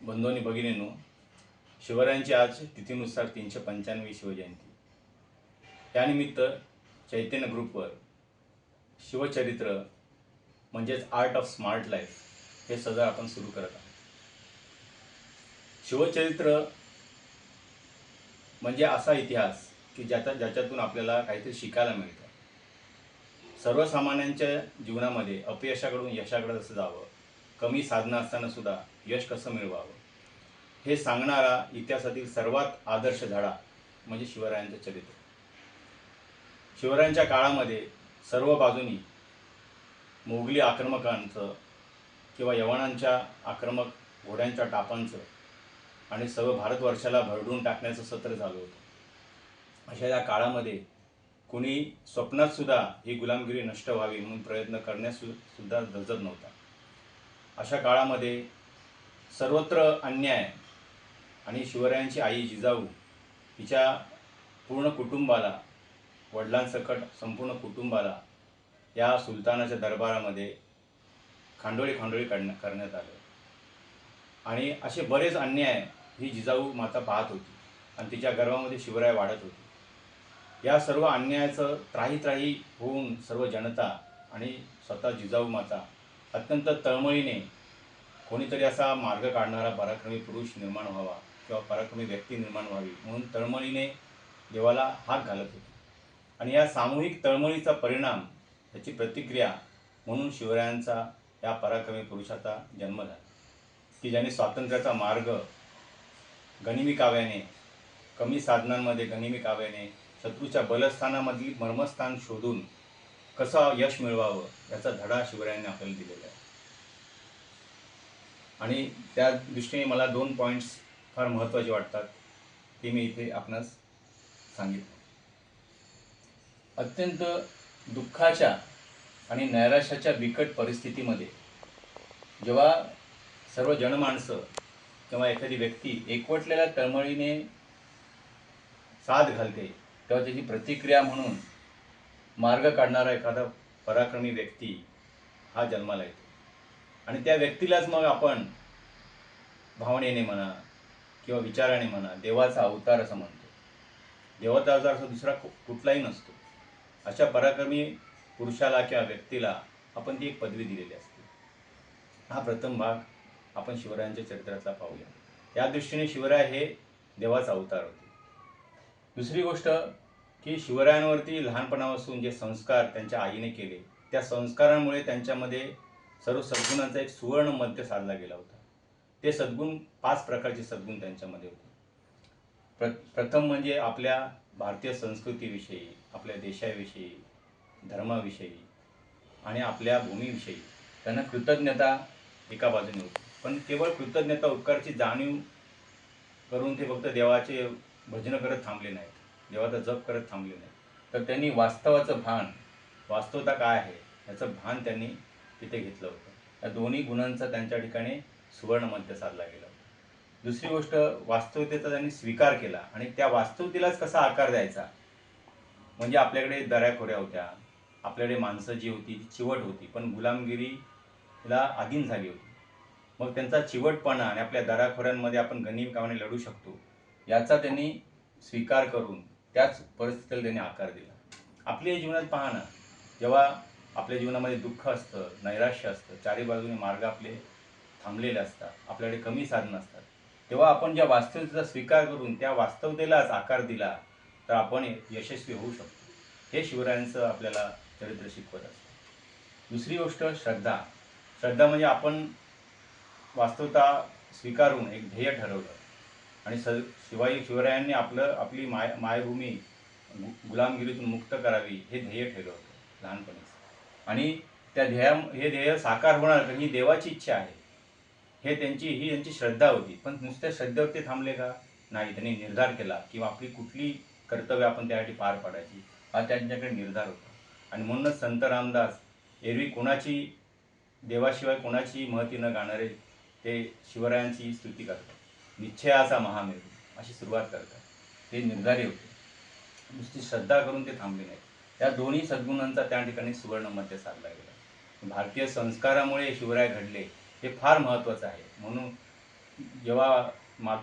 बंधू आणि भगिनींनो, शिवरायांची आज तिथीनुसार 395वी शिवजयंती. त्यानिमित्त चैतन्य ग्रुपवर शिवचरित्र म्हणजेच आर्ट ऑफ स्मार्ट लाईफ हे सगळं आपण सुरू करत आहोत. शिवचरित्र म्हणजे असा इतिहास की ज्याच्यातून आपल्याला काहीतरी शिकायला मिळतं. सर्वसामान्यांच्या जीवनामध्ये अपयशाकडून यशाकडे कसं जावं, कमी साधनं असताना सुद्धा यश कसं मिळवावं, हे सांगणारा इतिहासातील सर्वात आदर्श धडा म्हणजे शिवरायांचं चरित्र. शिवरायांच्या काळामध्ये सर्व बाजूनी मोगली आक्रमकांचं किंवा यवनांच्या आक्रमक घोड्यांच्या टापांचं आणि सर्व भारतवर्षाला भरडून टाकण्याचं सत्र झालं होतं. अशा या काळामध्ये कुणी स्वप्नात सुद्धा ही गुलामगिरी नष्ट व्हावी म्हणून प्रयत्न करण्यास सुद्धा धजत नव्हता. अशा काळामध्ये सर्वत्र अन्याय आणि शिवरायांची आई जिजाऊ हिच्या पूर्ण कुटुंबाला, वडिलांसकट संपूर्ण कुटुंबाला या सुलतानाच्या दरबारामध्ये खांडोळी करण्यात आलं. आणि असे बरेच अन्याय ही जिजाऊ माता पाहत होती आणि तिच्या गर्भामध्ये शिवराय वाढत होते. या सर्व अन्यायाचं त्राही होऊन सर्व जनता आणि स्वतः जिजाऊ माता अत्यंत तळमळीने कोणीतरी असा मार्ग काढणारा पराक्रमी पुरुष निर्माण व्हावा किंवा पराक्रमी व्यक्ती निर्माण व्हावी म्हणून तळमळीने देवाला हाक घालत होती. आणि या सामूहिक तळमळीचा परिणाम, याची प्रतिक्रिया म्हणून शिवरायांचा या पराक्रमी पुरुषाचा जन्म झाला की ज्याने स्वातंत्र्याचा मार्ग गनिमी काव्याने, कमी साधनांमध्ये गनिमी काव्याने शत्रूच्या बलस्थानामधील मर्मस्थान शोधून कसं यश मिळवावं याचा धडा शिवरायांनी आपल्याला दिलेला आहे. आणि त्या दृष्टीने मला 2 पॉईंट्स फार महत्त्वाचे वाटतात, ते मी इथे आपणास सांगितलं. अत्यंत दुःखाच्या आणि नैराश्याच्या बिकट परिस्थितीमध्ये जेव्हा सर्व जनमानसं किंवा एखादी व्यक्ती एकवटलेल्या तळमळीने साथ घालते, तेव्हा त्याची प्रतिक्रिया म्हणून मार्ग काढणारा एखादा पराक्रमी व्यक्ती हा जन्माला येतो. आणि त्या व्यक्तीलाच मग आपण भावनेने म्हणा किंवा विचाराने म्हणा देवाचा अवतार असं म्हणतो. देवाचा अवतार असा दुसरा कुठलाही नसतो. अशा पराक्रमी पुरुषाला किंवा व्यक्तीला आपण ती एक पदवी दिलेली असते. हा प्रथम भाग आपण शिवरायांच्या चरित्रातला पाहूया. या दृष्टीने शिवराय हे देवाचा अवतार होते. दुसरी गोष्ट की शिवरायांवरती लहानपणापासून जे संस्कार त्यांच्या आईने केले, त्या संस्कारांमुळे त्यांच्यामध्ये सर्व सद्गुणांचा एक सुवर्ण मध्य साधला गेला होता. ते सद्गुण 5 प्रकारचे सद्गुण त्यांच्यामध्ये होते. प्रथम म्हणजे आपल्या भारतीय संस्कृतीविषयी, आपल्या देशाविषयी, धर्माविषयी आणि आपल्या भूमीविषयी त्यांना कृतज्ञता एका बाजूने होती. पण केवळ कृतज्ञता उपकाराची जाणीव करून ते फक्त देवाचे भजन करत थांबले नाहीत, देवाचा जप करत थांबले नाहीत, तर त्यांनी वास्तवाचं भान, वास्तवता काय आहे याचं भान त्यांनी तिथे घेतलं होतं. या दोन्ही गुणांचा त्यांच्या ठिकाणी सुवर्ण मध्य साधला गेला होता. दुसरी गोष्ट, वास्तवतेचा त्यांनी स्वीकार केला आणि त्या वास्तवतेलाच कसा आकार द्यायचा. म्हणजे आपल्याकडे दऱ्याखोऱ्या होत्या, आपल्याकडे माणसं जी होती ती चिवट होती, पण गुलामगिरीला अधीन झाली होती. मग त्यांचा चिवटपणा आणि आपल्या दऱ्याखोऱ्यांमध्ये आपण गनिमी काव्याने लढू शकतो याचा त्यांनी स्वीकार करून त्याच परिस्थितीला त्यांनी आकार दिला. आपल्या जीवनात पहा ना, जेव्हा आपल्या जीवनामध्ये दुःख असतं, नैराश्य असतं, चारी बाजूने मार्ग आपले थांबलेले असतात, आपल्याकडे कमी साधनं असतात, तेव्हा आपण ज्या वास्तवतेचा स्वीकार करून त्या वास्तवतेलाच आकार दिला तर आपण यशस्वी होऊ शकतो. हे शिवरायांचं आपल्याला चरित्र शिकवत असतं. दुसरी गोष्ट श्रद्धा. श्रद्धा म्हणजे आपण वास्तवता स्वीकारून एक ध्येय ठरवलं आणि शिवरायांनी आपली मायभूमी गुलामगिरीतून मुक्त करावी हे ध्येय ठेवलं होतं लहानपणीच. आणि हे ध्येय साकार होणार तर ही देवाची इच्छा आहे हे त्यांची श्रद्धा होती. पण नुसत्या श्रद्धेवरती थांबले का? नाही, त्यांनी निर्धार केला किंवा आपली कुठली कर्तव्य आपण त्यासाठी पार पाडायची हा त्यांच्याकडे निर्धार होता. आणि म्हणूनच संत रामदास एरवी कोणाची देवाशिवाय कोणाची महती न गाणारे ते शिवरायांची स्तुती करतात. निश्चयाचा महामेरू अशी सुरुवात करतात. ते निर्धारी होते, नुसती श्रद्धा करून ते थांबले नाहीत. या दोन्ही सद्गुणांचा त्या ठिकाणी सुवर्ण मध्य साधला गेला. भारतीय संस्कारामुळे शिवराय घडले हे फार महत्त्वाचं आहे. म्हणून जेव्हा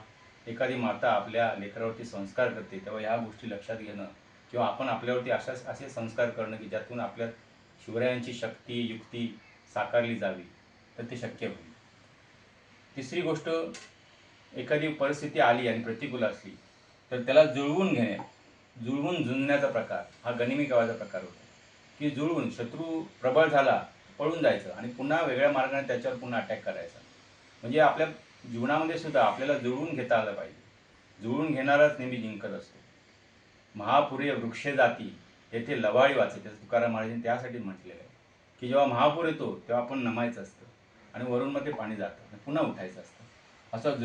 एखादी माता आपल्या लेकरावरती संस्कार करते तेव्हा ह्या गोष्टी लक्षात घेणं किंवा आपण आपल्यावरती असे संस्कार करणं की ज्यातून आपल्या शिवरायांची शक्ती युक्ती साकारली जावी, तर ते शक्य होईल. तिसरी गोष्ट, एखादी परिस्थिती आली आणि प्रतिकूल असली तर त्याला जुळवून घेणे, जुळवून झुंजण्याचा प्रकार हा गनिमी कावाचा प्रकार होता. की जुळवून शत्रू प्रबळ झाला पळून जायचं आणि पुन्हा वेगळ्या मार्गाने त्याच्यावर पुन्हा अटॅक करायचा. म्हणजे आपल्या जीवनामध्ये सुद्धा आपल्याला जुळवून घेता आलं पाहिजे. जुळवून घेणाराच नेहमी जिंकत असतो. महापुरे वृक्ष जाती येथे लवाळी वाचे, त्याचं तुकाराम महाराजांनी त्यासाठी म्हटलेलं आहे की जेव्हा महापूर येतो तेव्हा आपण नमायचं असतं आणि वरून मग ते पाणी जातं आणि पुन्हा उठायचं असतं. असं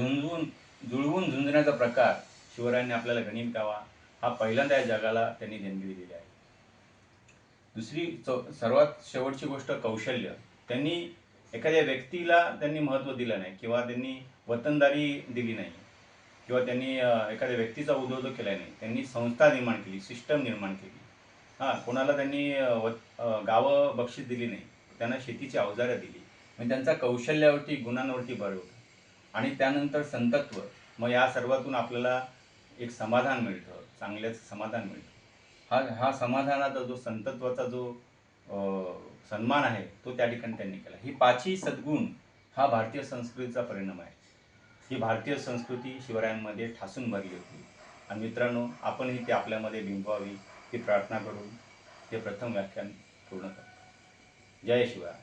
जुळवून झुंजण्याचा प्रकार शिवरायांनी आपल्याला गनिमी कावा हा पहिल्यांदा या जगाला त्यांनी देणगी दिलेली आहे. दुसरी सर्वात शेवटची गोष्ट कौशल्य. त्यांनी एखाद्या व्यक्तीला त्यांनी महत्त्व दिलं नाही किंवा त्यांनी वतनदारी दिली नाही किंवा त्यांनी एखाद्या व्यक्तीचा उद्योजक केला नाही. त्यांनी संस्था निर्माण केली, सिस्टम निर्माण केली. कोणाला त्यांनी गावं बक्षीस दिली नाही, त्यांना शेतीची अवजारं दिली. म्हणजे त्यांचा कौशल्यावरती गुणांवरती भर होता. आणि त्यानंतर संतत्व. मग या सर्वातून आपल्याला एक समाधान मिळतं, चांगल्याचं समाधान मिळतं. हा समाधानाचा जो संतत्वाचा जो सन्मान आहे तो त्या ठिकाणी त्यांनी केला. ही पाचही सद्गुण हा भारतीय संस्कृतीचा परिणाम आहे. ही भारतीय संस्कृती शिवरायांमध्ये ठासून भरली होती. आणि मित्रांनो, आपणही ते आपल्यामध्ये बिंबवावी ही प्रार्थना करून हे प्रथम व्याख्यान पूर्ण करतो. जय शिवराय.